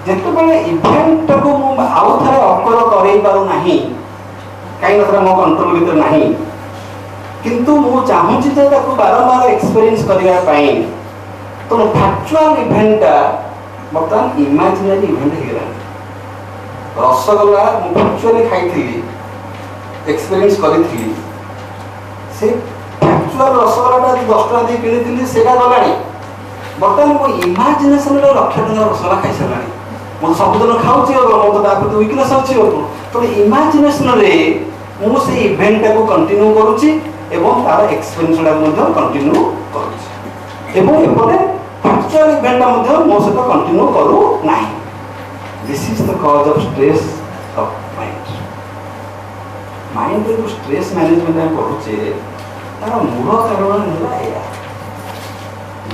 ଯେତେବେଳେ ଇଭେଣ୍ଟଟାକୁ ମୁଁ ଆଉ ଥରେ ଅକର କରେଇ ପାରୁନାହିଁ, କାହିଁକି ନା ମୋ କଣ୍ଟ୍ରୋଲ ଭିତରେ ନାହିଁ, କିନ୍ତୁ ମୁଁ ଚାହୁଁଛି ଯେ ତାକୁ ବାରମ୍ବାର ଏକ୍ସପିରିଏନ୍ସ କରିବା ପାଇଁ, ତେଣୁ ଫ୍ୟାକ୍ଚୁଆଲ ଇଭେଣ୍ଟଟା ବର୍ତ୍ତମାନ ଇମାଜିନାରୀ ଇଭେଣ୍ଟ ହେଇଗଲାଣି। ରସଗୋଲା ମୁଁ ଫ୍ୟାକ୍ଚୁଆଲି ଖାଇଥିଲି, ଏକ୍ସପିରିଏନ୍ସ କରିଥିଲି, ସେ ଫ୍ୟାକ୍ଚୁଆଲ ରସଗୋଲାଟା 10 ଟଙ୍କା ଦେଇ କିଣିଥିଲି ସେଇଟା ଗଲାଣି। ବର୍ତ୍ତମାନ ମୁଁ ଇମାଜିନେସନରେ 1,00,000 ଟଙ୍କାର ରସଗୋଲା ଖାଇସାରିଲାଣି। ମୁଁ ସବୁଦିନ ଖାଉଛି, ମୋର ତ ତା ପ୍ରତି ୱିକନେସ୍ ଅଛି। ତେଣୁ ଇମାଜିନେସନରେ ମୁଁ ସେଇ ଇଭେଣ୍ଟଟାକୁ କଣ୍ଟିନ୍ୟୁ କରୁଛି ଏବଂ ତାର ଏକ୍ସପିରିଏନ୍ସଟାକୁ ମଧ୍ୟ କଣ୍ଟିନ୍ୟୁ କରୁଛି, ଏବଂ ଏପଟେ ଫ୍ୟାକ୍ଚୁଆଲ ଇଭେଣ୍ଟଟା ମଧ୍ୟ ମୋ ସହିତ କଣ୍ଟିନ୍ୟୁ କରୁନାହିଁ। This is the cause of stress of mind. ମାଇଣ୍ଡରେ ଯେଉଁ ଷ୍ଟ୍ରେସ୍ ମ୍ୟାନେଜମେଣ୍ଟ ଆମେ ପଢ଼ୁଛେ ତାର ମୂଳ କାରଣ ହେଲା ଏଇଆ।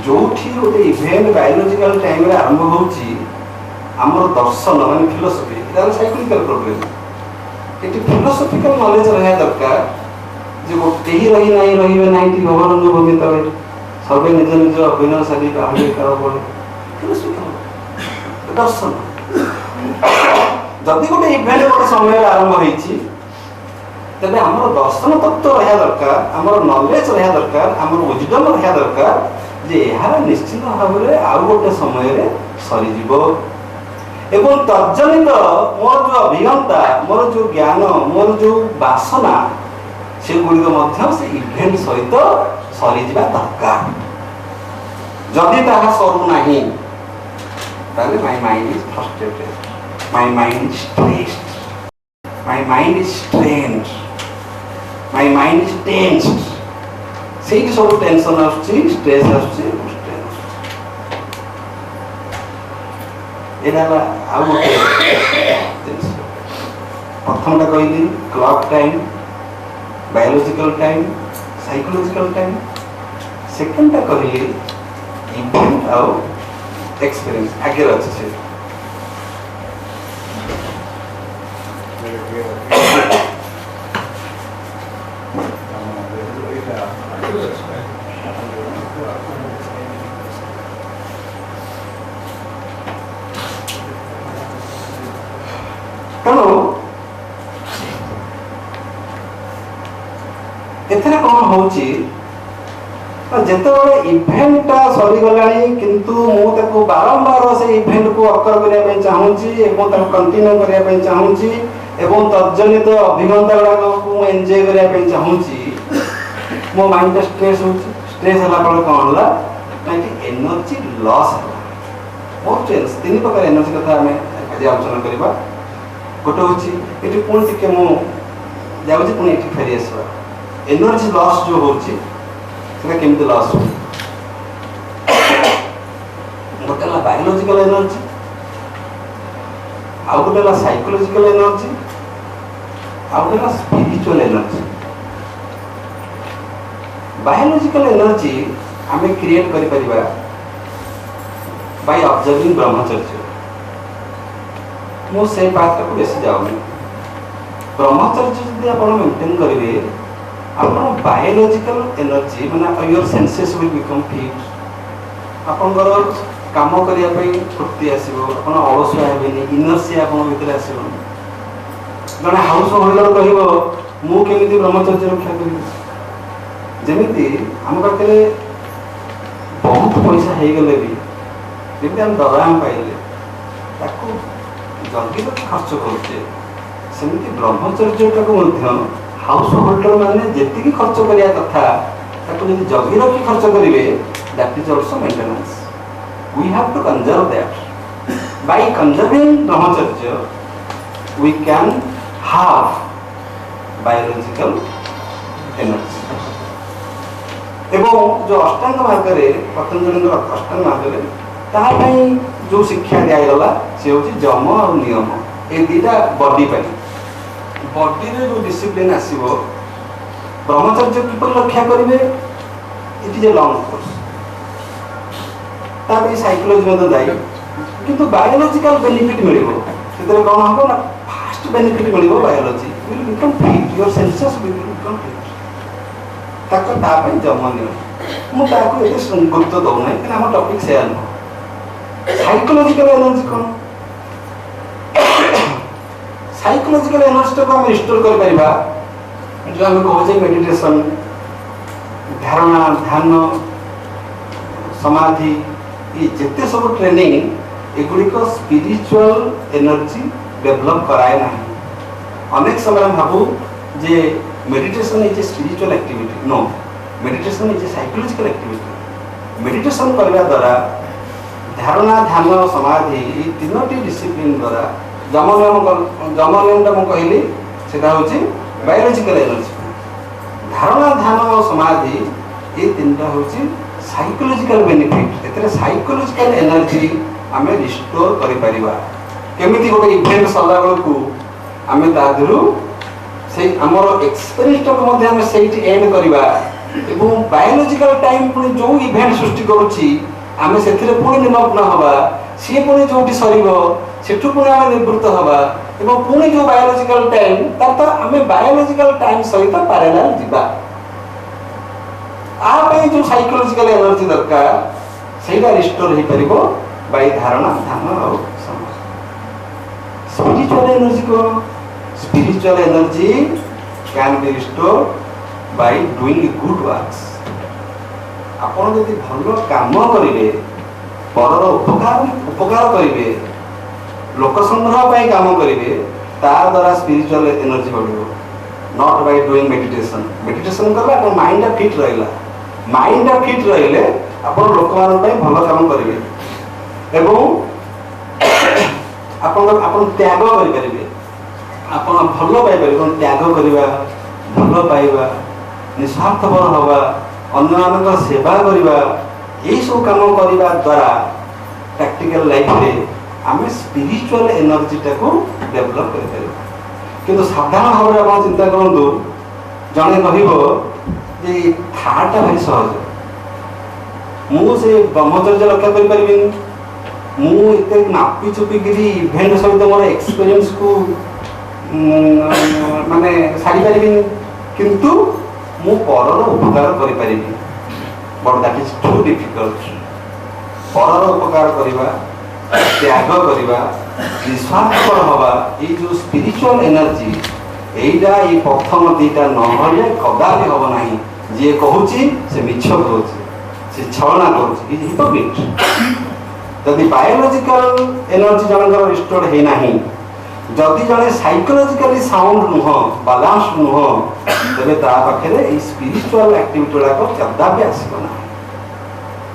ଯେଉଁଠି ଗୋଟେ ଇଭେଣ୍ଟ ବାୟୋଲୋଜିକାଲ ଟାଇମରେ ଆରମ୍ଭ ହେଉଛି, ଆମର ଦର୍ଶନ ମାନେ ଫିଲୋସଫି, ଏଇଟା ହେଲା ସାଇକୋଲୋଜିକାଲ ପ୍ରୋବ୍ଲେମ୍। ଏଠି ଫିଲୋସଫିକାଲ ନଲେଜ ରହିବା ଦରକାର ଯେ କେହି ରହିବେ ନାହିଁ ଭଗବାନଙ୍କ ଭୂମି ତଳେ, ସର୍ବେ ନିଜ ନିଜ ଅଭିନୟ ସାରି ବାହୁଳି କାଳ ବଳେ। ଫିଲୋସଫିକାଲ ଦର୍ଶନ। ଯଦି ଗୋଟେ ଇଭେଣ୍ଟ ଗୋଟେ ସମୟରେ ଆରମ୍ଭ ହେଇଛି, ତେବେ ଆମର ଦର୍ଶନ ତତ୍ତ୍ୱ ରହିବା ଦରକାର, ଆମର ନଲେଜ ରହିବା ଦରକାର, ଆମର ୱିଜଡମ୍ ରହିବା ଦରକାର ଯେ ଏହା ନିଶ୍ଚିତ ଭାବରେ ଆଉ ଗୋଟେ ସମୟରେ ସରିଯିବ। ଏବଂ ତଜ୍ଜନିତ ମୋର ଯେଉଁ ଅଭିଜ୍ଞତା, ମୋର ଯେଉଁ ଜ୍ଞାନ, ମୋର ଯେଉଁ ବାସନା, ସେଗୁଡ଼ିକ ମଧ୍ୟ ସେ ଇଭେଣ୍ଟ ସହିତ ସରିଯିବା ଦରକାର। ଯଦି ତାହା ସରୁନାହିଁ, ତାହେଲେ my mind is frustrated, my mind is stressed, my mind is strained, my mind is tensed. ସେଇଠି ସବୁ ଟେନସନ୍ ଆସୁଛି, ଷ୍ଟ୍ରେସ୍ ଆସୁଛି, ଏଇଟା ହେଲା ଆଉ ଗୋଟେ ଜିନିଷ। ପ୍ରଥମଟା କହିଲି clock time, biological time, psychological time. ସେକେଣ୍ଡଟା କହିଲି ଇଭେଣ୍ଟ ଆଉ ଏକ୍ସପିରିଏନ୍ସ। ଆଗରେ ଅଛି ସେ ତେଣୁ ଏଥିରେ କ'ଣ ହେଉଛି, ଯେତେବେଳେ ଇଭେଣ୍ଟଟା ସରିଗଲାଣି କିନ୍ତୁ ମୁଁ ତାକୁ ବାରମ୍ବାର ସେ ଇଭେଣ୍ଟକୁ ଅକର କରିବା ପାଇଁ ଚାହୁଁଛି ଏବଂ ତାକୁ କଣ୍ଟିନ୍ୟୁ କରିବା ପାଇଁ ଚାହୁଁଛି ଏବଂ ତଜ୍ଜନିତ ଅଭିଜ୍ଞତା ଗୁଡ଼ାକୁ ମୁଁ ଏନ୍ଜୟ କରିବା ପାଇଁ ଚାହୁଁଛି, ମୋ ମାଇଣ୍ଡଟା ଷ୍ଟ୍ରେସ୍ ହେଉଛି। ଷ୍ଟ୍ରେସ୍ ହେଲା ପରେ କ'ଣ ହେଲା ନା ଏଠି ଏନର୍ଜି ଲସ୍ ହେଲା। ବହୁତ ତିନି ପ୍ରକାର ଏନର୍ଜି କଥା ଆମେ ଆଜି ଆଲୋଚନା କରିବା। ଗୋଟେ ହେଉଛି ଏଠି ପୁଣି ଟିକେ ମୁଁ ଯାଉଛି, ପୁଣି ଏଠି ଫେରି ଆସିବା। ଏନର୍ଜି ଲସ୍ ଯେଉଁ ହେଉଛି ସେଟା କେମିତି ଲସ୍ ହୁଏ? ଗୋଟେ ହେଲା ବାୟୋଲୋଜିକାଲ ଏନର୍ଜି, ଆଉ ଗୋଟେ ହେଲା ସାଇକୋଲୋଜିକାଲ ଏନର୍ଜି, ଆଉ ଗୋଟେ ହେଲା ସ୍ପିରିଚୁଆଲ ଏନର୍ଜି। ବାୟୋଲୋଜିକାଲ ଏନର୍ଜି ଆମେ କ୍ରିଏଟ୍ କରିପାରିବା ବାଇ ଅବଜର୍ଭିଂ ବ୍ରହ୍ମଚର୍ଯ୍ୟ। ମୁଁ ସେ ପାର୍ଟଟାକୁ ବେଶୀ ଯାଉନି। ବ୍ରହ୍ମଚର୍ଯ୍ୟ ଯଦି ଆପଣ ମେଣ୍ଟେନ୍ କରିବେ, ଆପଣ ବାୟୋଲୋଜିକାଲ ଏନର୍ଜି ମାନେ your senses will become fit. ଆପଣଙ୍କର କାମ କରିବା ପାଇଁ ଫୁର୍ତ୍ତି ଆସିବ, ଆପଣ ଅଳସୁଆ ହେବେନି, ଇନର୍ସିଆ ଆପଣଙ୍କ ଭିତରେ ଆସିବନି। ଜଣେ ହାଉସ୍ ହୋଲ୍ଡର କହିବ ମୁଁ କେମିତି ବ୍ରହ୍ମଚର୍ଯ୍ୟ ରକ୍ଷା କରିବି। ଯେମିତି ଆମ ପାଖରେ ବହୁତ ପଇସା ହେଇଗଲେ ବି, ଯେମିତି ଆମେ ଦରମା ପାଇଲେ ତାକୁ ଜଲ୍ଦି ଖର୍ଚ୍ଚ କରୁଛେ, ସେମିତି ବ୍ରହ୍ମଚର୍ଯ୍ୟଟାକୁ ମଧ୍ୟ ହାଉସ୍ ହୋଲ୍ଡର ମାନେ ଯେତିକି ଖର୍ଚ୍ଚ କରିବା କଥା ତାକୁ ଯଦି ଜଗି ରଖି ଖର୍ଚ୍ଚ କରିବେ, that is also maintenance. We have to conserve that. By conserving ब्रह्मचर्य we can have biological energy. एवं जो अष्टांग मार्ग पतंजलि अष्टांग मार्ग जो शिक्षा दिगला सी हूँ जम और नियम। ये दुटा बॉडी बॉडी रे जो डिसिप्लिन आसो ब्रह्मचर्य किपर रक्षा करेंगे। It is a long course. Psychology में दायी किंतु बायोलॉजिकल बेनिफिट मिल कौन हम ना fast benefit mill biology will become fit your senses will become fit जम नियम मुझे गुरुत्व दौना कि आम टपिक से नुह। साइकोलॉजिकल एनर्जी कौन साइकोलॉजिकल एनर्जी को हम रिस्टोर कर परिबा जो हम कहूचे मेडिटेशन धारणा ध्यान समाधि ये जिते सब ट्रेनिंग एगुड़ी को स्पिरिचुअल एनर्जी डेवलप कराए ना अनेक समय हम भाबू जे meditation is a spiritual activity no meditation is a psychological activity meditation करने द्वारा धारणा ध्यान समाधि ये तीनोटी डिसिप्लिन द्वारा जमनियम मुझे कहली से बायोलॉजिकल एनर्जी धारणा ध्यान और समाधि ये तीन टा हूँ साइकोलॉजिकल बेनिफिट एतरे साइकोलॉजिकल एनर्जी आम रिस्टोर करिपरिबा केमिति गोटे इवेंट सरला बेलू आम तादू से आमर एक्सपीरियंस टाक मध्य आम सेठी एंड करबा एवं बायोलॉजिकल टाइम पुणी जो इवेंट सृष्टि करुच्ची आम से पुणी निमग्न हवा सी पुणी जो सर सेठू पुणी आम निवृत्त हवा एवं पुणी जो बायोलॉजिकल टाइम तर तो आम बायोलॉजिकल टाइम सहित पैरेलल जीवा आ जो साइकोलॉजिकल एनर्जी दरकार सेटा रिस्टोर हो पारिबो बाय धारणा ध्यान और स्पिरिचुअल एनर्जी को spiritual energy can be restored by doing good works आपण यदि भल काम करेंगे परर उपकार करेंगे लोक संग्रह पाई काम करेंगे तार द्वारा स्पिरिचुअल एनर्जी बढ़ो not by doing meditation meditation कले आप माइंड फिट रहा माइंड फिट रहिले आप लोक मान भल काम करेंगे एवं आप त्याग करेंगे आप भल पाइपर त्याग करवा भल पाइबा निस्वार्थपर हवा अन्य मान सेवा करवा यही सब काम करने द्वारा प्रैक्टिकल लाइफ में आम स्पिरिचुअल एनर्जी टाको डेवलप कर किंतु साधारण भाव में आप चिंता करूँ जड़े कह थाटा भारी सहज मुझे ब्रह्मचर्य रक्षा करें मुझे मापी चुपिक इवेंट सहित मोर एक्सपीरियंस को माने सारी पारि किंतु मु परर उपकार करि परिबी but that is too difficult परर उपकार करवा त्याग करवा निस्वार्थपर हवा ये जो स्पिरिचुअल एनर्जी एटा ये प्रथम दीटा नहले कदापि हम ना जी कहूँ से मिछ कहूँ से छलना करुच्ची हिपोक्रेट जदि बायोलॉजिकल एनर्जी जनकर रिस्टोर्ड है ना जदि जड़े साइकोलॉजिकली साउंड नुह बालांस नुह तेरे पाखे स्पिरिचुअल एक्टिविटी गुड़ाक कदापि आसना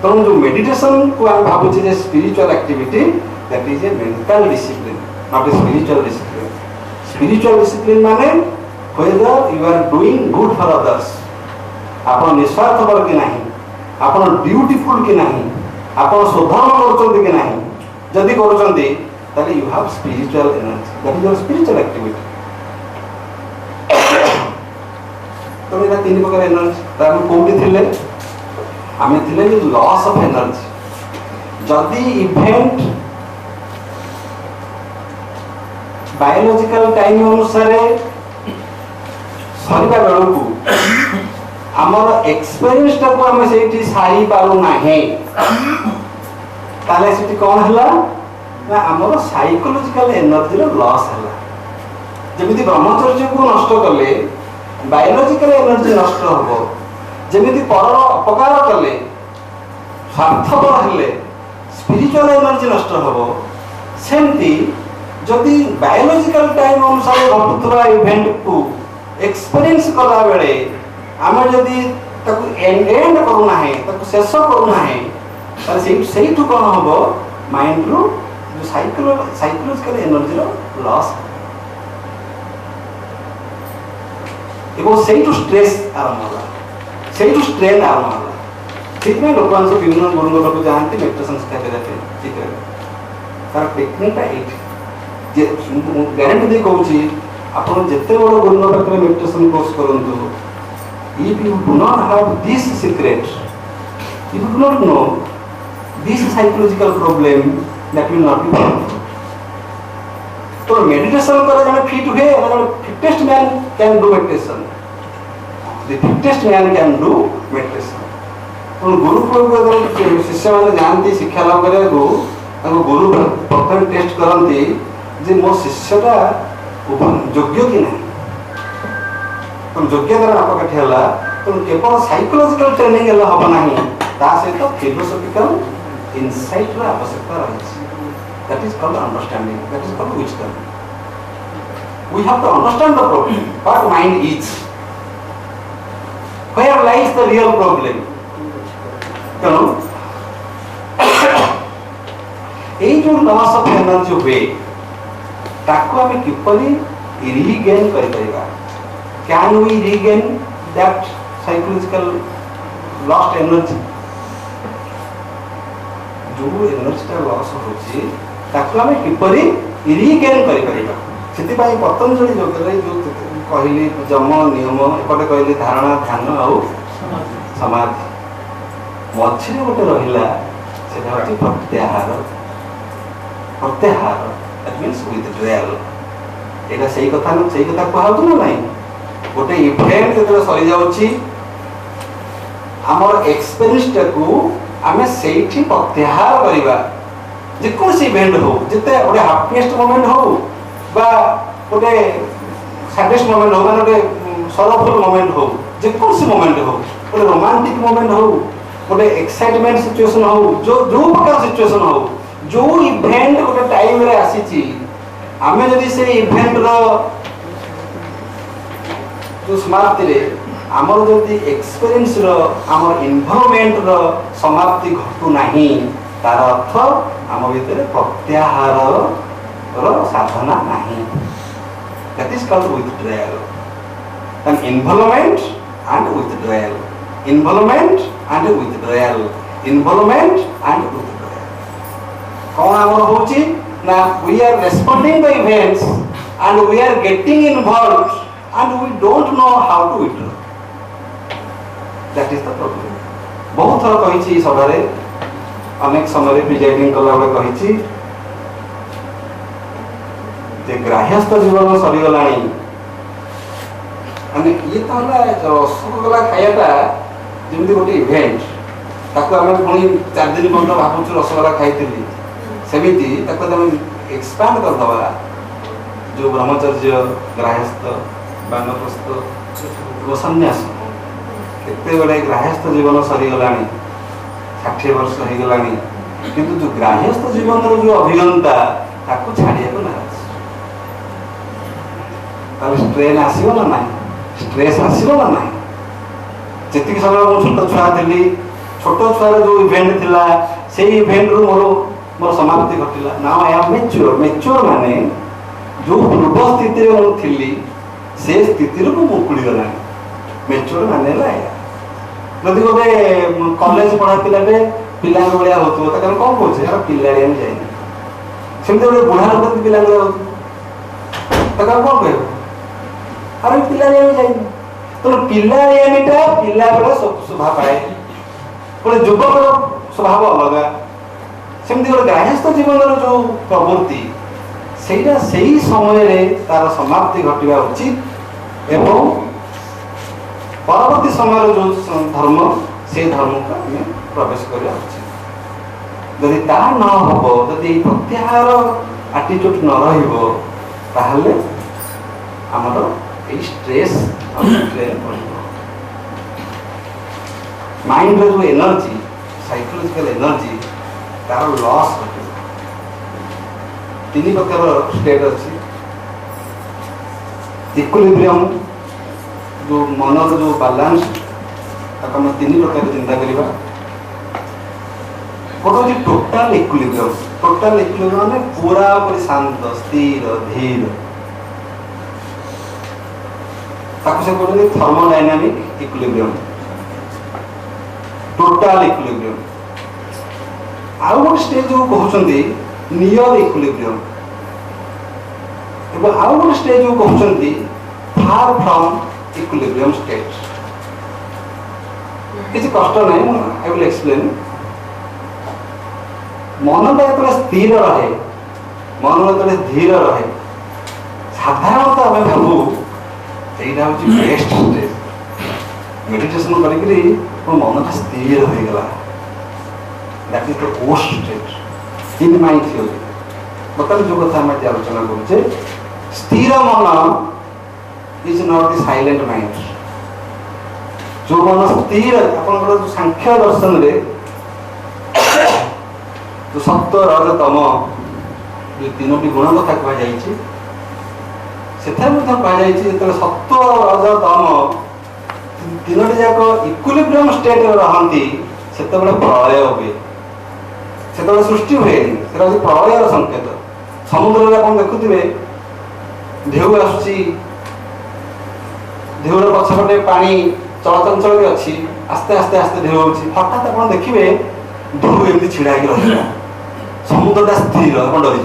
तेणु जो मेडिटेशन को आम भावुचे spiritual activity that is a mental discipline not a spiritual discipline spiritual discipline माने whether you are doing good for others आप निस्वार्थपर कि नहीं आप ड्यूटीफुल कि नहीं आप स्वधर्म कर जदि कर you have spiritual energy that is your spiritual activity तो ये तीन प्रकार एनर्जी आम कौटी थे आम थे लॉस ऑफ एनर्जी जदि इवेंट बायोलॉजिकल टाइम अनुसार सरवा बेलू आमर एक्सपीरियंस टाको आम से सारी पारूना ताले से कौन है ना आमर साइकोलॉजिकल एनर्जी लॉस है जमी ब्रह्मचर्य को नष्ट कले बायोलॉजिकल एनर्जी नष्ट हम जमी पर अपकार कले स्वार्थपर हेले स्पिरिचुअल एनर्जी नष्ट हम सेमती जदि बायोलॉजिकल टाइम अनुसार घटुवा इवेंट को एक्सपीरियंस कला बेले आम जदि एंड करूना शेष करूना से कौन हम माइंड रू जो साइकोलॉजिकल एनर्जी लॉस एवं से स्ट्रेस आरंभ है से स्ट्रेन आरंभ है ठीक है लोक सब विभिन्न गुरु पाक जाती मेडिटेशन शिक्षा ठीक है तार टेक्निकटा ये ग्यारंटी दे कहूँ आप जिते बड़ गुरु पाखे मेडिटेशन कोर्स करूँ if you do not have this secret, if you do not know this psychological problem, that will not be possible. तो मेडिटेशन कर जने फिट हुए जने fittest man can do meditation the fittest man can do meditation तो गुरुकुल को शिष्य मैंने जानती शिक्षा लाभ करने को गुरु प्रथम टेस्ट करती जे मो शिष्यटा ଯୋଗ୍ୟ କି ନାହିଁ। ତେଣୁ ଯୋଗ୍ୟତାର ମାପକାଠି ହେଲା, ତେଣୁ କେବଳ ସାଇକୋଲୋଜିକାଲ ଟ୍ରେନିଂ ହେଲେ ହେବ ନାହିଁ, ତା ସହିତ ଫିଲୋସଫିକାଲ ଇନସାଇଟ୍ର ଆବଶ୍ୟକତା ରହିଛି। That is called understanding. That is called wisdom. We have to understand the problem, what mind is. Where lies the real problem? ତେଣୁ ଏଇ ଯେଉଁ ଲସ୍ ଅଫ୍ ଏନର୍ଜି ହୁଏ ତାକୁ ଆମେ କିପରି ରିଗେନ୍ କରିପାରିବା? Can we regain that psychological lost energy? ଯେଉଁ ଏନର୍ଜିଟା loss ହେଉଛି ତାକୁ ଆମେ କିପରି ରିଗେନ୍ କରିପାରିବା? ସେଥିପାଇଁ ପତଞ୍ଜଳି ଯୋଗରେ ଯେଉଁ କହିଲି ଯମ ନିୟମ, ଏପଟେ କହିଲି ଧାରଣା, ଧ୍ୟାନ ଆଉ ସମାଧି, ମଝିରେ ଗୋଟେ ରହିଲା ସେଟା ହେଉଛି ପ୍ରତ୍ୟାହାର। ପ୍ରତ୍ୟାହାର that means withdrawal। ଏଇଟା ସେଇ କଥା କୁହାଯାଉଛି ନା ନାହିଁ? ଗୋଟେ ଇଭେଣ୍ଟ ଯେତେବେଳେ ସରିଯାଉଛି ଆମର ଏକ୍ସପେରିଏନ୍ସଟାକୁ ଆମେ ସେଇଠି ପ୍ରତ୍ୟାହାର କରିବା। ଯେକୌଣସି ଇଭେଣ୍ଟ ହଉ, ଯେତେ ଗୋଟେ ହାପିଏଷ୍ଟ ମୋମେଣ୍ଟ ହଉ ବା ଗୋଟେ ସାଡେଷ୍ଟ ମୋମେଣ୍ଟ ହଉ, ମାନେ ଗୋଟେ ସରଫୁଲ ମୋମେଣ୍ଟ ହଉ, ଯେକୌଣସି ମୋମେଣ୍ଟ ହଉ, ଗୋଟେ ରୋମାଣ୍ଟିକ ମୋମେଣ୍ଟ ହଉ, ଗୋଟେ ଏକ୍ସାଇଟମେଣ୍ଟ ସିଚୁଏସନ ହଉ, ଯୋଉ ପ୍ରକାର ସିଚୁଏସନ ହଉ, ଯୋଉ ଇଭେଣ୍ଟ ଗୋଟେ ଟାଇମରେ ଆସିଛି, ଆମେ ଯଦି ସେଇ ଇଭେଣ୍ଟର ଯୋଉ ସମାପ୍ତିରେ ଆମର ଯଦି ଏକ୍ସପେରିଏନ୍ସର, ଆମର ଇନଭଲଭମେଣ୍ଟର ସମାପ୍ତି ଘଟୁ ନାହିଁ, ତାର ଅର୍ଥ ଆମ ଭିତରେ ପ୍ରତ୍ୟାହାରର ସାଧନା ନାହିଁ। That is called withdrawal. And involvement and withdrawal. Involvement and withdrawal. Involvement and withdrawal. କ'ଣ ଆମର ହେଉଛି ନା we are responding the events and we are getting involved and we don't know how to withdraw. That is the problem. ବହୁତ ଥର କହିଛି ଏହି ସଭାରେ, ଅନେକ ସମୟରେ ପ୍ରିଜାଇଡିଂ କଲାବେଳେ କହିଛି ଯେ ଗ୍ରାହ୍ୟସ୍ଥ ଜୀବନ ସରିଗଲାଣି। ମାନେ ଇଏ ତ ହେଲା ରସଗୋଲା ଖାଇବାଟା ଯେମିତି ଗୋଟେ ଇଭେଣ୍ଟ, ତାକୁ ଆମେ ପୁଣି 4 ଦିନ ପର୍ଯ୍ୟନ୍ତ ଭାବୁଛୁ ରସଗୋଲା ଖାଇଥିଲି, ସେମିତି ତାକୁ ଆମେ ଏକ୍ସପାଣ୍ଡ କରିଦେବା। ଯେଉଁ ବ୍ରହ୍ମଚର୍ଯ୍ୟ, ଗ୍ରାହ୍ୟସ୍ଥ, ବାନପ୍ରସ୍ଥ, ସନ୍ନ୍ୟାସ, କେତେବେଳେ ଗ୍ରାହ୍ୟସ୍ଥ ଜୀବନ ସରିଗଲାଣି, 60 ବର୍ଷ ହେଇଗଲାଣି, କିନ୍ତୁ ଯେଉଁ ଗ୍ରାହ୍ୟସ୍ଥ ଜୀବନର ଯେଉଁ ଅଭିଜ୍ଞତା ତାକୁ ଛାଡ଼ିବାକୁ ନାରାଜ। ତାହେଲେ ଷ୍ଟ୍ରେନ୍ ଆସିବ ନା ନାହିଁ? ଷ୍ଟ୍ରେସ୍ ଆସିବ ନା ନାହିଁ? ଯେତିକି ସମୟ ମୁଁ ଛୋଟ ଛୁଆ ଥିଲି, ଛୋଟ ଛୁଆର ଯେଉଁ ଇଭେଣ୍ଟ ଥିଲା, ସେଇ ଇଭେଣ୍ଟରୁ ମୋର ସମାପ୍ତି ଘଟିଲା। Now I am ମେଚ୍ୟୁର। ମେଚ୍ୟୁର ମାନେ ଯେଉଁ ପୂର୍ବ ସ୍ଥିତିରେ ମୁଁ ଥିଲି ସେ ସ୍ଥିତିରୁ ମୁଁ ମୁକୁଳି ଗଲାଣି। ମେଚ୍ୟୁର ମାନେ ହେଲା ଏଇଆ। ଯଦି ଗୋଟେ କଲେଜ ପଢ଼ା ପିଲାଟେ ପିଲାଙ୍କ ଭଳିଆ ହେଉଥିବ, ତାକୁ ଆମେ କ'ଣ କହୁଛେ? ଆରେ ପିଲାଳିଆ ଆମେ ଯାଇନି। ସେମିତି ଗୋଟେ ବୁଢ଼ା ଲୋକ ପିଲାଙ୍କ ଭଳିଆ ହେଉଥିବ, ତାକୁ ଆମେ କ'ଣ କହିବ? ଆରେ ପିଲାଳିଆ ଆମେ ଯାଇନି। ତେଣୁ ପିଲାଳିଆମିଟା ପିଲାବେଳେ ସ୍ୱଭାବ ପାଏ, ଗୋଟେ ଯୁବକର ସ୍ୱଭାବ ଅଲଗା। ସେମିତି ଗୋଟେ ଗ୍ରାହ୍ୟସ୍ଥ ଜୀବନର ଯେଉଁ ପ୍ରବୃତ୍ତି, ସେଇଟା ସେଇ ସମୟରେ ତାର ସମାପ୍ତି ଘଟିବା ଉଚିତ ଏବଂ ପରବର୍ତ୍ତୀ ସମୟର ଯେଉଁ ଧର୍ମ, ସେ ଧର୍ମକୁ ଆମେ ପ୍ରବେଶ କରିବା ଉଚିତ। ଯଦି ତାହା ନ ହେବ, ଯଦି ଏଇ ପ୍ରତ୍ୟାହାର ଆଟିଚ୍ୟୁଡ୍ ନ ରହିବ, ତାହେଲେ ଆମର ଏଇ ଷ୍ଟ୍ରେସ୍ ଆଉ ଷ୍ଟ୍ରେନ୍ ପଡ଼ିବ। ମାଇଣ୍ଡର ଯେଉଁ ଏନର୍ଜି, ସାଇକୋଲୋଜିକାଲ ଏନର୍ଜି, ତାର ଲସ୍ ଘଟିବ। 3 ପ୍ରକାର ଷ୍ଟେଟ୍ ଅଛି। ଇକ୍ୱିଲିବ୍ରିୟମ୍, ଯେଉଁ ମନର ଯେଉଁ ବାଲାନ୍ସ, ତାକୁ ଆମେ 3 ପ୍ରକାର ଚିନ୍ତା କରିବା। ଗୋଟେ ହେଉଛି ଟୋଟାଲ ଇକ୍ୱିଲିବ୍ରିୟମ୍। ଟୋଟାଲ ଇକ୍ୱିଲିବ୍ରିୟମ୍ ମାନେ ପୁରାପୁରି ଶାନ୍ତ, ସ୍ଥିର, ଧୀର। ତାକୁ ସେ କହୁଛନ୍ତି ଥର୍ମୋଡାଇନାମିକ ଇକ୍ୱିଲିବ୍ରିୟମ୍, ଟୋଟାଲ ଇକ୍ୱିଲିବ୍ରିୟମ୍। ଆଉ ଗୋଟେ ଷ୍ଟେଜ୍ ଯେଉଁ କହୁଛନ୍ତି ନିୟର ଇକ୍ୱିଲିବ୍ରିୟମ୍, ଏବଂ ଆଉ ଗୋଟେ ଷ୍ଟେଜ୍ ଯେଉଁ କହୁଛନ୍ତି ଫାର୍ ଫ୍ରମ୍ ଇକ୍ୱିଲିବ୍ରିୟମ୍ ଷ୍ଟେଟ୍। କିଛି କଷ୍ଟ ନାହିଁ, ମୁଁ ଆଇ ୱିଲ୍ ଏକ୍ସପ୍ଲେନ୍। ମନଟା ଯେତେବେଳେ ସ୍ଥିର ରହେ, ମନ ଯେତେବେଳେ ଧୀର ରହେ, ସାଧାରଣତଃ ଆମେ ଭାବୁ ଏଇଟା ହେଉଛି ବେଷ୍ଟ ଷ୍ଟେଜ୍। ମେଡିଟେସନ୍ କରିକିରି ମୋ ମନଟା ସ୍ଥିର ହୋଇଗଲା। That is the worst state in my theory. ବର୍ତ୍ତମାନ ଯେଉଁ କଥା ଆମେ ଆଜି ଆଲୋଚନା କରୁଛେ, स्थिर मन is not the silent mind. जो मन स्थिर आपनकर जो सांख्य दर्शन रे जो सत्व रज तम जो तीनोटी गुण कथा कह जाइए से कह सत्व रज तम तीनोटी जाक इक्विलिब्रियम स्टेट रहती से प्रलय हुए से सृष्टि हुए से प्रलयर संकेत। समुद्र आप देखुवे ढेउ आसुची ढेउर पछपटे पानी चलचंचल भी अच्छी आस्ते आस्ते आस्ते ढेउ होची हठात आप देखिए ढेउ एमती छिड़ा रहा समुद्रटा स्थिर आप डरी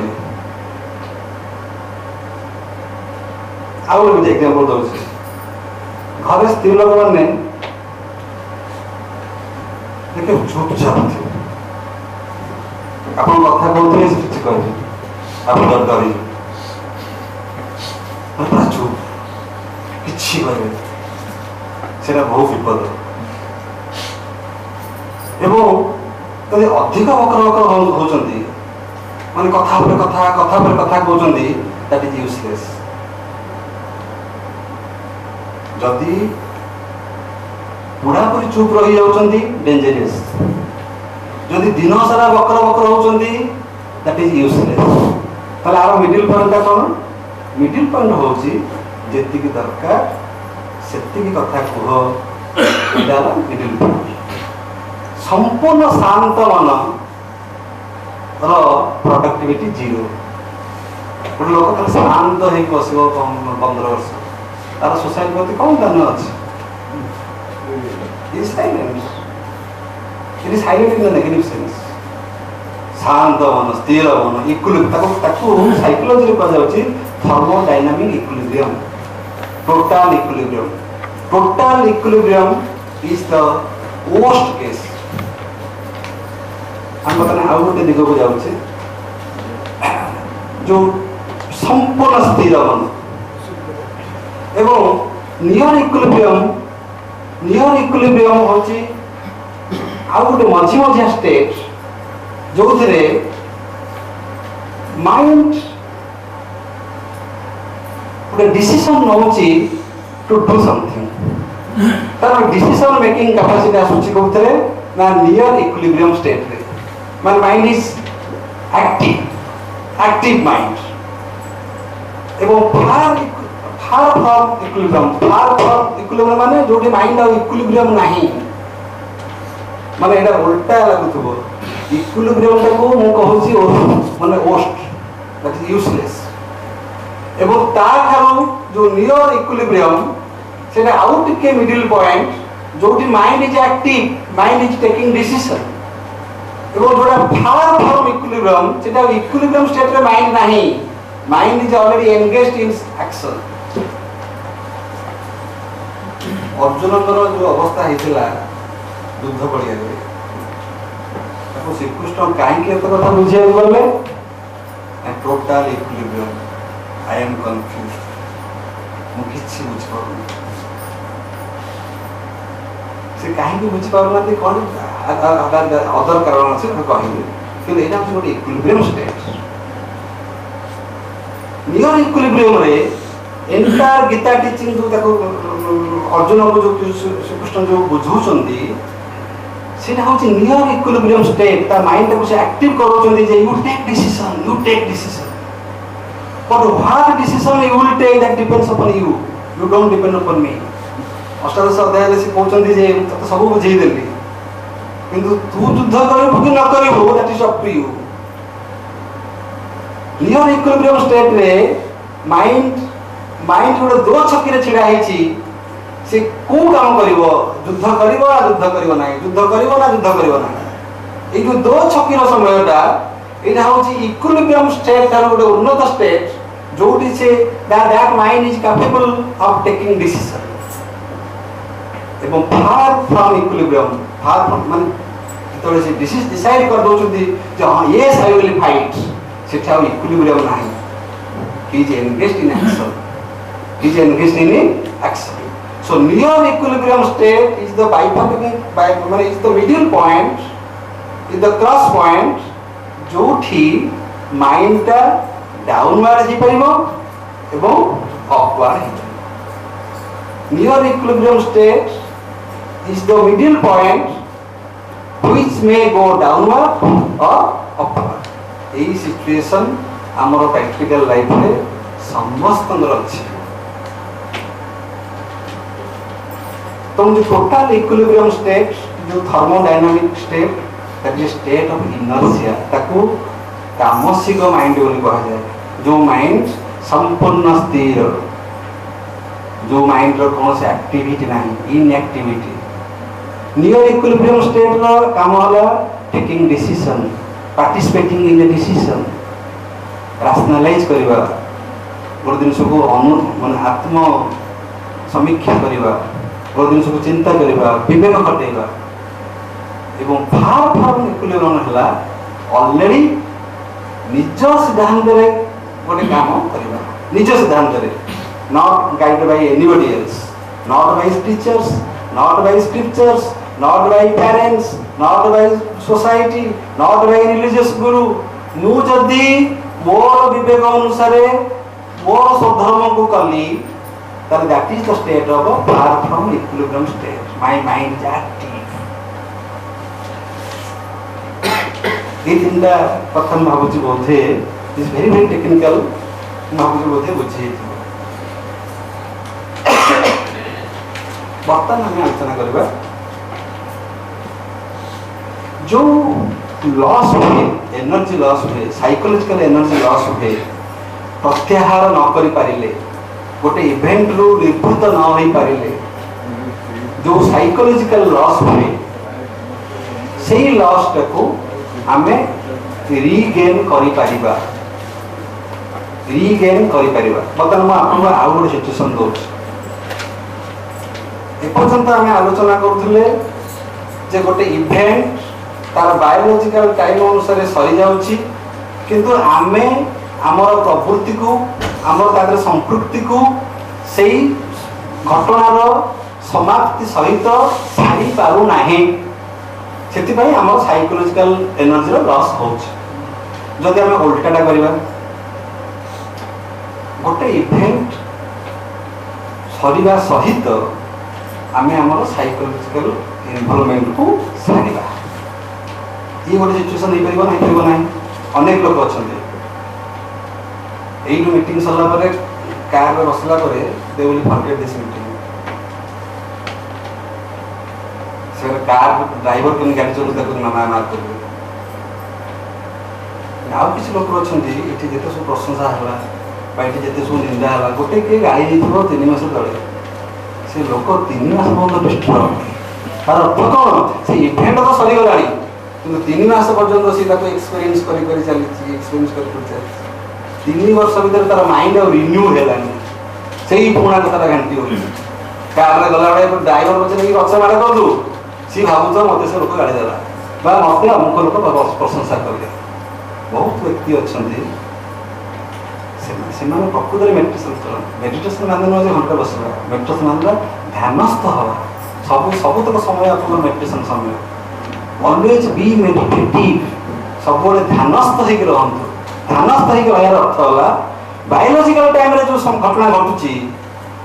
आउ एग्जांपल दूसरी घर स्त्री लोक मैंने देखिए चुपचाप थे आप कथा कहते किसी कहे आप डर पूरा चुप कि कहे से बहुत विपद एवं कभी अधिक वक्र वक्र होती माने कथा पर कथा कहते दैट इज यूजलेस। जदि पूरापूरी चुप रही जाउछंती डेंजरस जदि दिन सारा वक्र वक्र होउछंती दैट इज यूजलेस। ताले आरो मिडिल पॉइंट कोन मिडिल पॉइंट होउची जेतिकी दरकार सेतिकी कथा कह एटा मिडिल पॉइंट। संपूर्ण शांत मन प्रोडक्टिविटी जीरो। गोटे लोक खाली शांत हो बस 15 वर्ष तार सोसाइटी प्रति कौन ध्यान अच्छे नेगेटिव सेंस। शांत मन स्थिर मन इक्विलिब्रियम साइकोलॉजी कह thermodynamic equilibrium total equilibrium. Total equilibrium is the worst case. हम बता आउ गोटे दिग को जाऊे जो संपूर्ण स्थिर मन एवं नियर इक्विलिब्रियम होची आउ गोटे मझी मझिया स्टेट जो थे माइंड गोटे डिसीजन नौची टू डू समथिंग तार डिसीजन मेकिंग कैपेसिटी आसुची कोथरे ना नियर इक्विलिब्रियम स्टेट रे माने माइंड इज एक्टिव माइंड एवं फार फ्रॉम इक्विलिब्रियम माने जोटी माइंड आ इक्विलिब्रियम नाही माने एटा उल्टा लागुथबो इक्विलिब्रियम को मु कहूची माने वर्स्ट दैट इज यूजलेस एवं ता खारो जो नियर इक्विलिब्रियम सेटा आउट के मिडिल पॉइंट जोटी mind is active mind is taking decision एवं जोटा फार फ्रॉम इक्विलिब्रियम सेटा इक्विलिब्रियम स्टेट रे माइंड नाही mind is already engaged in action. अर्जुनकर जो अवस्था होता युद्ध पड़िया श्रीकृष्ण कहीं एत कथा बुझे गले total equilibrium I am confuse मुझे बुझीपार से कहीं बुझीपार कौन अदर कारण अच्छे कहे कि यहाँ गोटे इक्विलिब्रियम स्टेट। नियर इक्विलिब्रियम रे एंटायर गीता टीचिंग जो अर्जुन को जो श्रीकृष्ण जो बुझाउछंती सेटा होची नियर इक्विलिब्रियम स्टेट ता माइंड को से एक्टिव करोछंती जे you take decision but what decision you will take that depends upon you don't depend upon me. अष्टादश अध्याय से कहउछंती जे तते सब बुझेई देली किंतु तू युद्ध करबो कि न करबो that is up to you. Near equilibrium state रे माइंड गोटे दो छकी रे छिड़ा हेची से को काम करिवो युद्ध करिवो ना युद्ध करिवो नाही युद्ध करिवो ना युद्ध करिवो नाही। ए जो दो छकी रो समयटा एटा होची इक्विलिब्रियम स्टेट तार गोटे उन्नत स्टेट जोटी से that mind is capable of taking decision एवं far from equilibrium far from माने तो डिसाइड कर दोछंती जे हां यस आई विल फाइट सेठा इक्विलिब्रियम नाही he is engaged in action he is engaged in action so near equilibrium state is the bifurcating is the middle point is the cross point जोठी mind टा downward जी परिबो एवं upward near equilibrium state is the middle point which may go downward or upward यही situation आमर practical life रे समस्त अच्छी तो टोटल इक्विलिब्रियम स्टेट जो thermodynamic state that is state of inertia ताकू तामसिक माइंड बोली कहा जाए जो माइंड संपूर्ण स्थिर जो माइंड रो कौन से एक्टिविटी नहीं इनएक्टिविटी नियर इक्विलिब्रियम स्टेट रो काम होला taking decision participating in the decision राशनलाइज करबा गोटे दिन को माने आत्म समीक्षा करबा गोटे दिन को चिंता करबा विवेक खटेबा एवं फार फार इक्विलिब्रियम हला ऑलरेडी निज सिद्धांत रे गोटे काम करबा निज सिद्धांत रे not guided by anybody else not by teachers not by scriptures not by parents not by society not by religious guru मु जदी मोर विवेक अनुसार मोर स्वधर्म को कली तर that is the state of far from equilibrium state my mind is active ये तीनटा प्रथम भावुची बोधे इज वेरी वेरी टेक्निकल भावुची बोधे बुझे बर्तमान हमें आलोचना करबा जो लॉस हुए एनर्जी लॉस हुए साइकोलॉजिकल एनर्जी लॉस हुए प्रत्याहार न करि पारिले गोटे इवेंट रू निर्भूत न होई पारिले जो साइकोलॉजिकल लॉस हुए सेही लॉस को आमे रीगेन करि पारिबा बर्तमान मैं आपको आउ गोटे सिचुएशन दौर एपर्यंत आम आलोचना करुले जे गोटे इवेंट तार बायोलॉजिकल टाइम अनुसार सरी जाउची किंतु आमे आमर प्रवृत्ति को आमर तादर संपृक्ति को सेही घटनार समाप्ति सहित सारी पारु नाही सेति आमर साइकोलॉजिकल एनर्जी लॉस होउची जदि आमे उल्टाटा करबा गोटे इवेंट सरीबा सहित आमे आमर साइकोलॉजिकल इन्वॉल्वमेंट को सारिबा ये गोटे सिचुएशन नहीं परिबो नहीं परिबो नहीं अनेक लोग अछंते एई मीटिंग सरला परे कार रे बसला परे they will forget this meeting sir car driver कोन गाड़ी चलु देखु ना ना कर आउ किछ लोक अछंती एठी जेते सब प्रशंसा हला बाइटी जेते सब निंदा हला गोटे के गाड़ी हिथबो 3 मास तळे से लोक 3 मास बंद डिस्ट्रॉय तार अर्थ कौन से इवेंट तो सरी गलानी किंतु 3 मास पर्यंत से ताको एक्सपीरियंस करी करी चली एक्सपीरियंस करी करी चली 3 वर्ष भीतर तार माइंड और रिन्यू हेलानी सेही पुणा कथा घंटी होई कार रे गला बडे ड्राइवर बचे नहीं गछ मारे कर दू सी भाबु तो मते से लोक गाड़ी देला बा मते अमुक लोक प्रशंसा करले बहुत व्यक्ति अछंती से माने प्रकृति मेडिटेशन माने न जे घंटा बसला मेडिटेशन माने ध्यानस्थ हवा सब तक समय अपन मेडिटेशन समय ऑलवेज बी मेडिटेटिव सब ध्यानस्थ होकर रहंतु ध्यानस्थ होकर रहर अर्थ होला बायोलॉजिकल टाइम रे जो घटना घटुची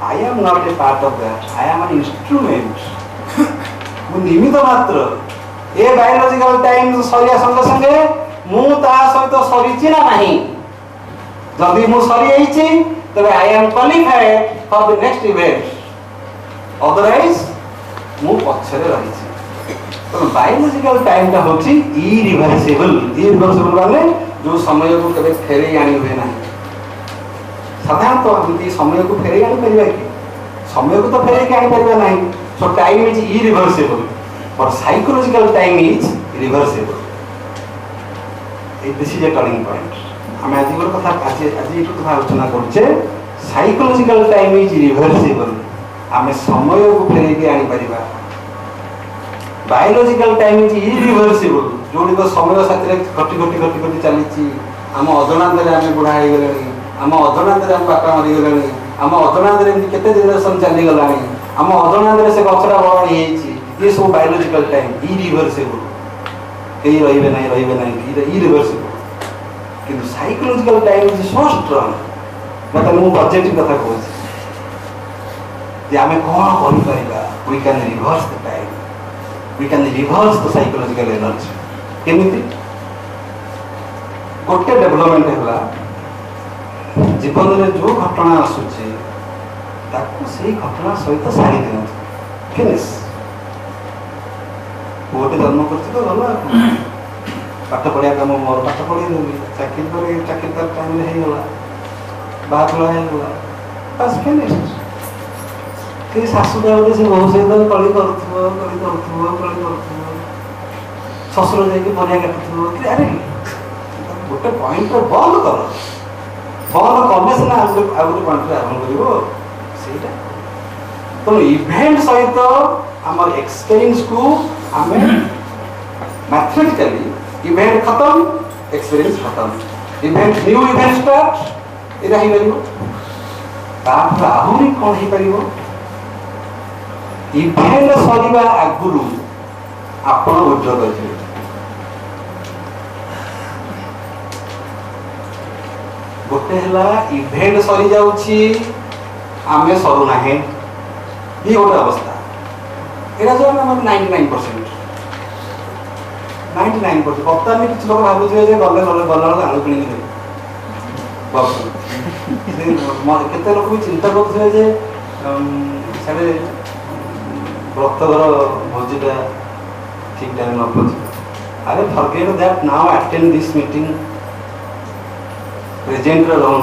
I am not a part of that I am an instrument मु निमित्त मात्र ए बायोलॉजिकल टाइम सरिया संगे संगे मु ता सहित सरिची ना नहीं जदि मु सरी आइची तबे I am qualified for the next event otherwise मु पछरे रहिची तो बायोलॉजिकल टाइम ता होची इरिवर्सिबल माने जो समय को कबे फेरे आनी हुए ना साधारण तो हम समय को फेरे आनी परिबा कि समय को तो फेरे के आनी परिबा नहीं सो टाइम इज इरिवर्सिबल और psychological time is reversible this is a turning point हम आज गोटे कथा आज ये कथा आलोचना करछे साइकोलॉजिकल टाइम इज रिवर्सिबल आमे समय को फेरे के आनी परिबा बायोलॉजिकल टाइम इज इरिवर्सिबल जोडी को समय साथरे घटी चली आम अजनांत आम बुढ़ा हो गले आम अजनांत आम बापा मरी गले आम अजनांत केते जनरेशन चली गलानी आम अजनांत से गछरा बड़ी ये सब बायोलॉजिकल टाइम इरिवर्सिबल कहीं रहिबे नहीं इरिवर्सिबल किंतु psychological time is so strong ବର୍ତ୍ତମାନ ମୁଁ ବଜେଟିଂ କଥା କହୁଛି ଯେ ଆମେ କ'ଣ କରିପାରିବା। We can reverse the time, we can reverse the psychological energy. केमिति गोटे डेवलपमेंट है जीवन में जो घटना आसूची ताकू से घटना सहित सारी दिखाँ फिनिश। पुटे जन्म कर गला पाठ पढ़िया कम मोर पाठ पढ़ेदेवी चाकरी चाकरी तार टाइम होगा बाहला होगा बस फिनिश। कि शाशुटा गोटे से बहु सहित कली करुव शशुर जाकि परिया काटुव कि अरे गोटे पॉइंट बंद कर बंद कले सीना आ गोटे पॉइंट आरम्भ कर तो इवेंट सहित आम एक्सपीरियंस को आम मैथमेटिकली इवेंट खत्म एक्सपीरियंस खत्म इवेंट न्यू इवेंट स्टार्ट यहाँ हो आहरी कौन हो पार इवेंट सरिबा आगुरु आपण उद्योग करेंगे। गोटे है इवेंट सरी जाउछि आमे सरू ना ये गोटे अवस्था यहाँ जो 99% बर्तमान किसी लोग भावुए गले गले गला आलू कि केते लोग भी चिंता करुवे व्रतघर भोजीटा ठीक टाइम न पहुँच अरे forget that now attend this meeting present रहूँ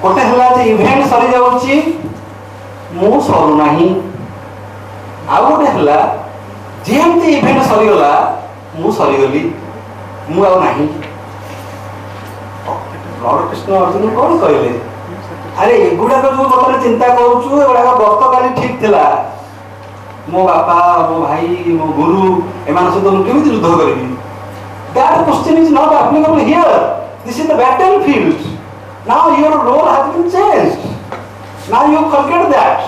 गोटे है इवेंट सरी जाऊँगी मु सरू ना आउ गोटे है जमी इवेंट सरीगला मु सरीगली मु ना लॉर्ड कृष्ण अर्जुन कौन कहले अरे एगुड़ाक जो बर्तमान चिंता करूँ एगुड़ाक गत काली ठीक थिला मो बापा मो भाई मो गुरु एम सहित मुझे युद्ध करी that question is not applicable here this is the battlefield now your role has been changed now you forget that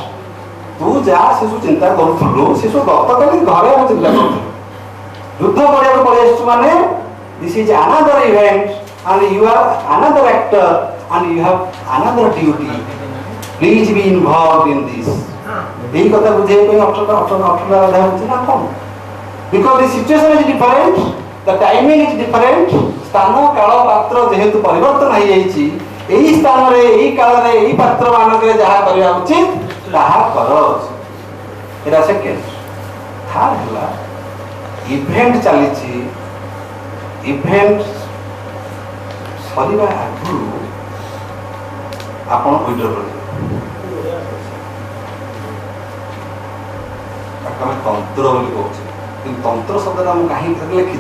तू जा से चिंता करूँ से गत काली घरे हम चिंता करूँ युद्ध पड़ा पड़े माने this is another event and you are another actor and you have another duty. Please be involved in this. यही कथा बुझे पे because the situation is different, the timing is different, स्थान काल पात्र जेहेतु परिवर्तन हो जाइछि एही स्थान रे एही काल रे एही पात्र मानक रे जहा करबा उचित ताहा करो एरा सेकेंड थर्ड हला इवेंट चलीछि इवेंट सरिबा आगु आपण विड्रॉ कर तंत्र बोली कहूँ तंत्र शब्द हम कहीं लिखी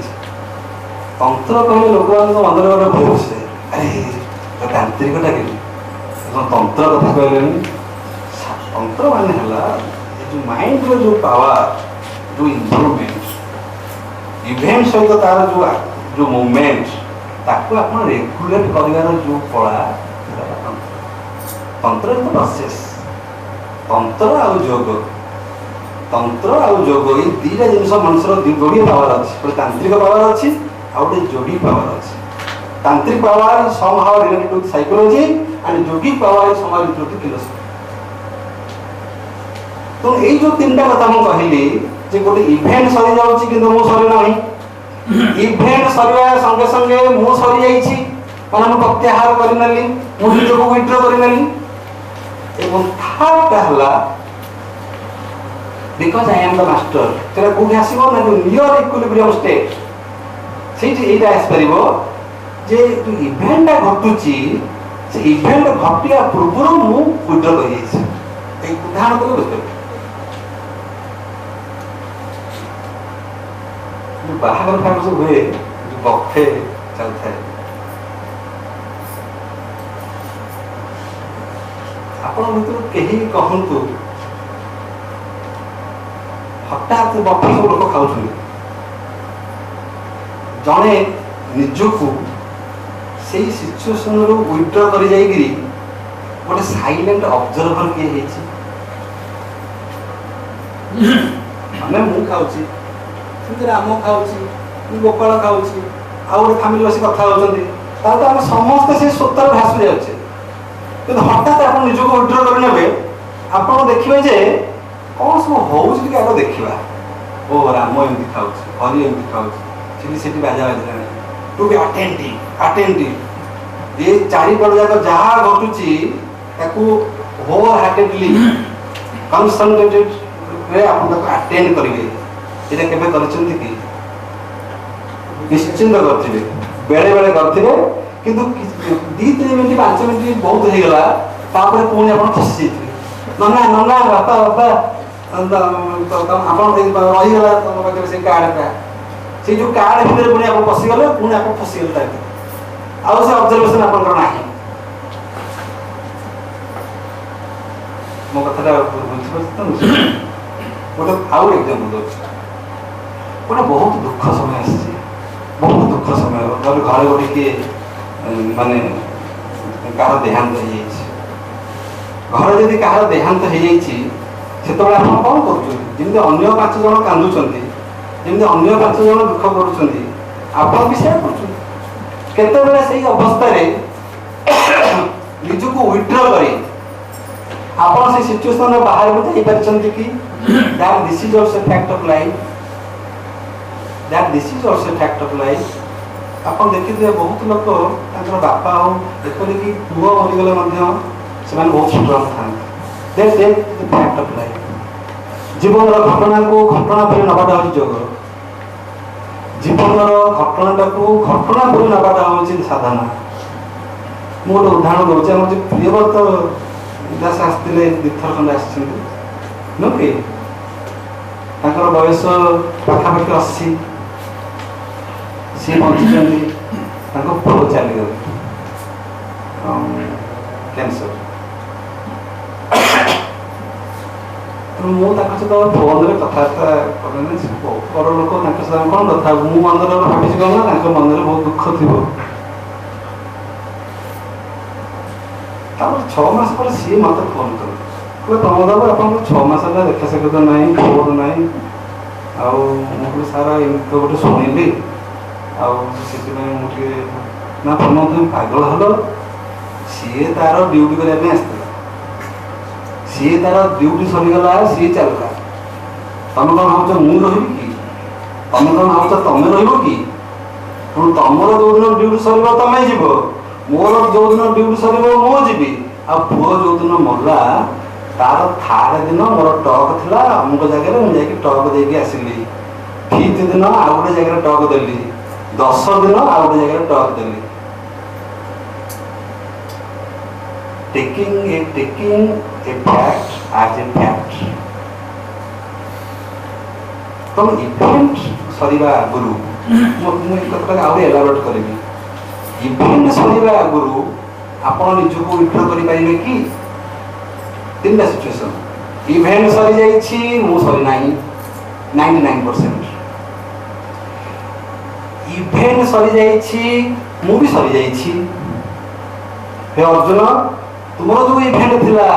तंत्र कहले लोक मन गोटे भूल से अरे तांत्रिकटा कि तंत्र कथा कहले तंत्र माने है जो माइंड जो पावर जो इम्प्रूवमेंट इवेंट सहित तार जो मूवमेंट ताको आप रेगुलेट कर जो कला तंत्र इज द प्रोसेस तंत्र आउ योग ये दीटा जिनस मनुष्य जोड़ी पावर अच्छी गोटे तांत्रिक पावर अच्छी आउटे जोड़ी पावर अच्छी tantric power somehow related to psychology and yogic power is somehow related to philosophy. तो ये जो तीनटा कथा मु कहली जे गोटे इवेंट सरी जाउची किंतु मु सरी नाही इवेंट सरिया संगे संगे मु सरी जाईची माने मु प्रत्याहार करिनली मु निजको विड्रॉ करिनली एवं थर्ड हला because I am the master तेरा कोठी आसीबो ना जो नियर इक्विलिब्रियम स्टेट सेठी एटा आस परिबो जे जो इवेंट घटुची से इवेंट घटिया पूर्व मु विड्रॉ कर जाईची एक उदाहरण को बुझे जो बाहर फागर सब हुए जो बफे चलता है आपण मित्र केही कहंतु हठात बफे सब लोक खाऊ जड़े निजको से सिचुएशन रू विड्रॉ कर जाइए गोटे साइलेंट ऑब्जर्वर किए माने मु खाऊची राम खाऊची गोपाल खाऊची आउ गोटे फैमिली बस कथा होती ତାହେଲେ ଆମେ ସମସ୍ତେ ସେ ସ୍ରୋତରେ ଭାସି ଯାଉଛେ। କିନ୍ତୁ ହଠାତ୍ ଆପଣ ନିଜକୁ ୱିଡ୍ର କରିନେବେ, ଆପଣ ଦେଖିବେ ଯେ କ'ଣ ସବୁ ହେଉଛି ଟିକେ ଆଗ ଦେଖିବା। ଓ ରାମ ଏମିତି ଖାଉଛି, ହରି ଏମିତି ଖାଉଛି, ସେଠି ବାଜା ବାଜିଲାଣି। ଟୁ ବି ଆଟେଣ୍ଟିଭ ଏ ଚାରିପଟ ଯାକ ଯାହା ଘଟୁଛି ତାକୁ ହୋଲ୍ ହାର୍ଟେଡଲି କନସେଣ୍ଟ୍ରେଟେଡରେ ଆପଣ ତାକୁ ଆଟେଣ୍ଡ କରିବେ। ଏଇଟା କେବେ କରିଛନ୍ତି କି? ନିଶ୍ଚିନ୍ତ କରିଥିବେ, ବେଳେ ବେଳେ କରିଥିବେ। କିନ୍ତୁ 2-3 ମିନିଟ୍ 5 ମିନିଟ୍ ବହୁତ ହେଇଗଲା, ତାପରେ ପୁଣି ଆପଣ ଖସି ଯାଇଥିବେ। ନନା ବାପା ଆପଣ ରହିଗଲା ତମ ପାଖରେ ସେ କାର୍ଡଟା, ସେଇ ଯୋଉ କାର୍ଡ ଭିତରେ ପୁଣି ଆପଣ ପଶିଗଲେ, ପୁଣି ଆପଣ ଫସିଗଲେ ତା ଭିତରେ, ଆଉ ସେ ଅବଜରଭେସନ ଆପଣଙ୍କର ନାହିଁ। ମୋ କଥାଟା ବୁଝିପାରୁଛନ୍ତି? ଗୋଟେ ଆଉ ଏକ୍ସାମ୍ପଲ ଦେଉଛି। ଗୋଟେ ବହୁତ ଦୁଃଖ ସମୟ ଆସିଛି, ବହୁତ ଦୁଃଖ ସମୟ। ଘରେ ଗୋଟେ କିଏ ମାନେ କାହାର ଦେହାନ୍ତ ହେଇଯାଇଛି। ଘରେ ଯଦି କାହାର ଦେହାନ୍ତ ହେଇଯାଇଛି, ସେତେବେଳେ ଆପଣ କ'ଣ କରୁଛନ୍ତି? ଯେମିତି ଅନ୍ୟ 5 ଜଣ କାନ୍ଦୁଛନ୍ତି, ଯେମିତି ଅନ୍ୟ 5 ଜଣ ଦୁଃଖ କରୁଛନ୍ତି, ଆପଣ ବି ସେୟା କରୁଛନ୍ତି। କେତେବେଳେ ସେଇ ଅବସ୍ଥାରେ ନିଜକୁ ୱିଡ୍ର କରି ଆପଣ ସେ ସିଚୁଏସନର ବାହାରକୁ ଯାଇପାରିଛନ୍ତି କି? This is also fact of life. ଆପଣ ଦେଖିଥିବେ ବହୁତ ଲୋକ ତାଙ୍କର ବାପା ହଉ, ଏପରିକି ପୁଅ ମରିଗଲେ ମଧ୍ୟ ସେମାନେ ବହୁତ ଷ୍ଟ୍ରଙ୍ଗ ଥାନ୍ତି। Fact of life. ଜୀବନର ଘଟଣାକୁ ଘଟଣା ପରି ନେବାଟା ହେଉଛି ଯୋଗ। ଜୀବନର ଘଟଣାଟାକୁ ଘଟଣା ପରି ନେବାଟା ହେଉଛି ସାଧନା। ମୁଁ ଗୋଟେ ଉଦାହରଣ ଦେଉଛି। ଆମର ଯେ ପ୍ରିୟବ୍ରତ ଦାସ ଆସିଥିଲେ, 2 ଥର ଖଣ୍ଡେ ଆସିଛନ୍ତି, ନୁହେଁ କି? ତାଙ୍କର ବୟସ ପାଖାପାଖି 80। ସିଏ ବଞ୍ଚିଛନ୍ତି, ତାଙ୍କ ପୁଅ ଚାଲିଗଲେ କ୍ୟାନ୍ସର। ମୁଁ ତାଙ୍କ ସହିତ ଫୋନରେ କଥାବାର୍ତ୍ତା କରେନି। ସେ ବହୁତ ବଡ଼ ଲୋକ, ତାଙ୍କ ସହିତ କ'ଣ କଥା ହବ? ମୁଁ ମନରେ ଭାବିଛି କ'ଣ ନା, ତାଙ୍କ ମନରେ ବହୁତ ଦୁଃଖ ଥିବ। ତାପରେ 6 ମାସ ପରେ ସିଏ ମୋତେ ଫୋନ୍ କଲେ, ପ୍ରମୋଦ ବାବୁ ଆପଣଙ୍କର 6 ମାସ ହେଲା ଦେଖା ସାକ୍ଷାତ ନାହିଁ, ଖବର ନାହିଁ। ଆଉ ମୁଁ କହିଲି ସାର୍ ଏମିତି ତ ଗୋଟେ ଶୁଣିଲି, ଆଉ ସେଥିପାଇଁ ମୁଁ ଟିକେ ନା ପ୍ରମୋଦ তুমি ପାଗଳ ହେଲ। ସିଏ ତାର ଡ୍ୟୁଟି କରିବା ପାଇଁ ଆସିଥିଲା, ସିଏ ତାର ଡ୍ୟୁଟି ସରିଗଲା, ସିଏ ଚାଲିଲା। ତମେ କ'ଣ ଭାବୁଛ ମୁଁ ରହିବି କି? ତମେ କ'ଣ ଭାବୁଛ ତମେ ରହିବ କି? ତେଣୁ ତମର ଯୋଉଦିନ ଡ୍ୟୁଟି ସରିବ ତମେ ଯିବ, ମୋର ଯୋଉଦିନ ଡ୍ୟୁଟି ସରିବ ମୁଁ ଯିବି। ଆଉ ପୁଅ ଯୋଉଦିନ ମଲା, ତାର 3rd ଦିନ ମୋର ଟକ୍ ଥିଲା ଅମୁକ ଜାଗାରେ, ମୁଁ ଯାଇକି ଟକ୍ ଦେଇକି ଆସିଲି। 5th ଦିନ ଆଉ ଗୋଟେ ଜାଗାରେ ଟକ୍ ଦେଲି, 10 ଦିନ ଆଉ ଗୋଟେ ଜାଗାରେ ଟକ୍ ଦେଲି। taking a fact as a fact। ତମ ଇଭେଣ୍ଟ ସରିବା ଆଗରୁ ମୁଁ ଏ କଥାଟା ଆହୁରି ଏଲାବୋରେଟ୍ କରିବି। ଇଭେଣ୍ଟ ସରିବା ଆଗରୁ ଆପଣ ନିଜକୁ ୱିଡ୍ର କରିପାରିବେ କି? 3ଟା ସିଚୁଏସନ୍। ଇଭେଣ୍ଟ ସରିଯାଇଛି, ମୁଁ ସରିନାହିଁ 99%। ଇଭେଣ୍ଟ ସରିଯାଇଛି, ମୁଁ ବି ସରିଯାଇଛି। ହେ ଅର୍ଜୁନ, ତୁମର ଯୋଉ ଇଭେଣ୍ଟ ଥିଲା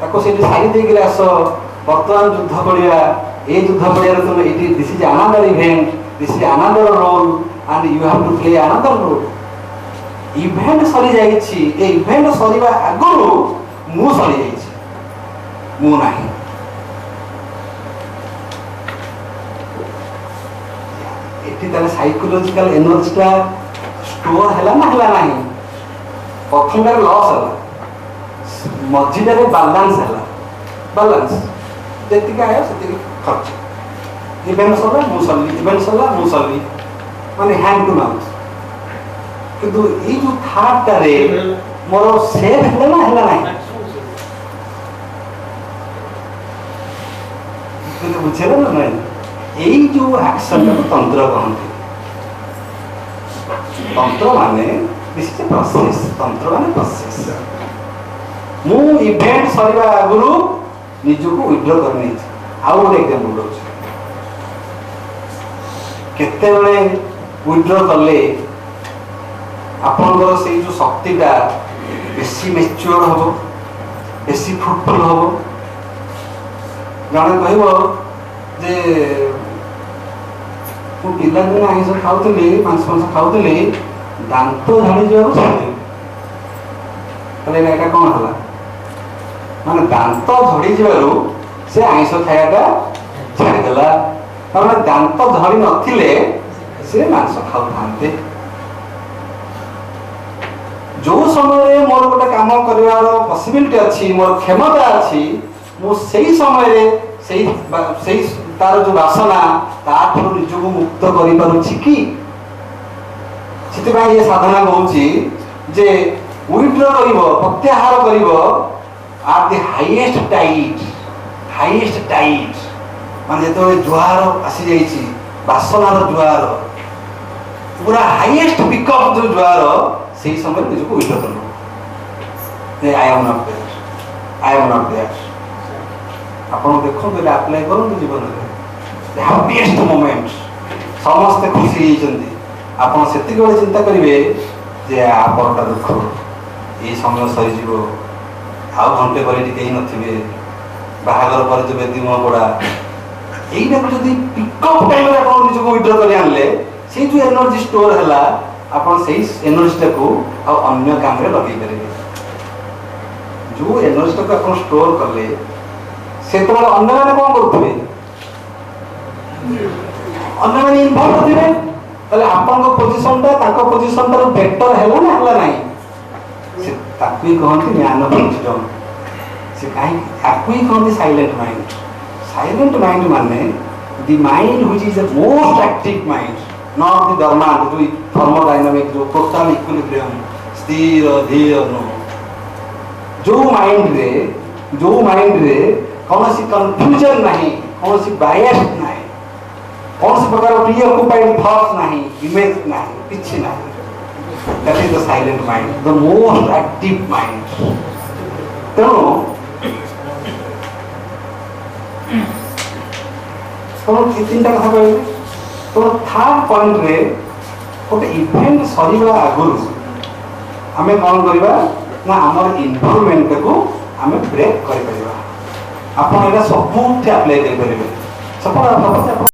ତାକୁ ସେଇଠି ସାରି ଦେଇକି ଆସ, ବର୍ତ୍ତମାନ ଯୁଦ୍ଧ ପଡ଼ିବା। এই যুদ্ধ পড়িয়ারে তুমি এটি this is another event, this is another role and you have to play another role। Event সরি যাইছি, এই ইভেন্ট সরিবা আগରୁ ମୁଁ ସରି ଯାଇଛି, ମୁଁ ନାହିଁ। ଏଠି ତାହେଲେ ସାଇକୋଲୋଜିକାଲ ଏନର୍ଜିଟା ଷ୍ଟୋର ହେଲା ନା ହେଲା ନାହିଁ? ପ୍ରଥମଟାରେ ଲସ୍ ହେଲା, ମଝିଟାରେ ବାଲାନ୍ସ ହେଲା। ବାଲାନ୍ସ ଯେତିକି ଆୟ ସେତିକି ଖର୍ଚ୍ଚ। ଇଭେଣ୍ଟ ସରିଲା ମୁଁ ସରିଲି, ଇଭେଣ୍ଟ ସରିଲା ମୁଁ ସରିଲି, ମାନେ ହ୍ୟାଣ୍ଡ ଟୁ ମାଉଥ। କିନ୍ତୁ ଏଇ ଯୋଉ ଥାର୍ଡଟାରେ ମୋର ସେଭ୍ ହେଲା ନା ହେଲା ନାହିଁ? ବୁଝିଲା ନା ନାଇଁ? ଏଇ ଯୋଉ ଆକ୍ସନଟାକୁ ତନ୍ତ୍ର କହନ୍ତି। ତନ୍ତ୍ର ମାନେ ପ୍ରୋସେସ, ତନ୍ତ୍ର ମାନେ ପ୍ରୋସେସ। ମୁଁ ଇଭେଣ୍ଟ ସରିବା ଆଗରୁ ନିଜକୁ ୱିଡ୍ର କରି ନେଇଛି। ଆଉ ଗୋଟେ ଏକ୍ସାମ୍ପଲ ଦଉଛି। କେତେବେଳେ ୱିଡ୍ର କଲେ ଆପଣଙ୍କର ସେଇ ଯୋଉ ଶକ୍ତିଟା ବେଶୀ ମ୍ୟାଚୁଅର ହବ, ବେଶୀ ଫ୍ରୁଟଫୁଲ ହବ? ଜଣେ କହିବ ଯେ ମୁଁ ପିଲାଦିନେ ଆଇଁଷ ଖାଉଥିଲି, ମାଂସ ଖାଉଥିଲି, दांत झाड़ी जाटा कौन है माने दांत झड़ी जारू से आइंष खायाटा छाड़देला तार दांत झड़ी नथिले से मांस खाऊ थांते जो समय मोर गोटे काम कर पॉसिबिलिटी अच्छी मोर क्षमता अच्छी मु सही समय तार जो वासना ताठू निजक मुक्त कर कि ये साधना कहूँ जे विड्र कर प्रत्याहार कर at the highest tide माने जो जुआर आसी जाइए वासनार जुआर पूरा हाईएस्ट पिकअप जो जुआर से समय निजक विड्र कर आई एम नॉट देयर आप देखो अप्लाई करूँ जीवन में हैप्पीएस्ट मोमेंट समस्ते खुशी होती आप से चिंता करेंगे जे आपरटा दुख ये समय सरीज आउ घंटे पर कहीं नथिबे बाहागर पर जो बेदी मुह पड़ा यहीटा को जब पिकअप टाइम निजक विड्र कर आनले से जो एनर्जी स्टोर है आप एनर्जीटा को अन्य काम लगे पारे जो एनर्जीटा को आप स्टोर कले से तो अन्य मैंने कौन करुवे अन्य मैंने इनवॉल्व थे आपन पोजिशन बेटर है ना है ना से कहते ज्ञान विजडम से कहीं कहते साइलेंट माइंड माने the mind which is the most active mind not the dormant जो थर्मोडायनामिक जो टोटल इक्विलिब्रियम स्थिर धीर नो जो माइंड रे कौन सी कंफ्यूजन नहीं कौन सी बायस नहीं कौन सी प्रकार प्रीऑक्युपाइड थॉट्स नहीं इमेज नहीं किसी नहीं that is the silent mind the most active mind तेणु तीन टा कथा कहले तो थर्ड पॉइंट रे गोटे इवेंट सरीबा आगुरु आमे कौन करबा ना हमर इन्वायरमेंट को आमे ब्रेक कर परिबा आपण एटा सब अप्लाई कर परिबे सपोज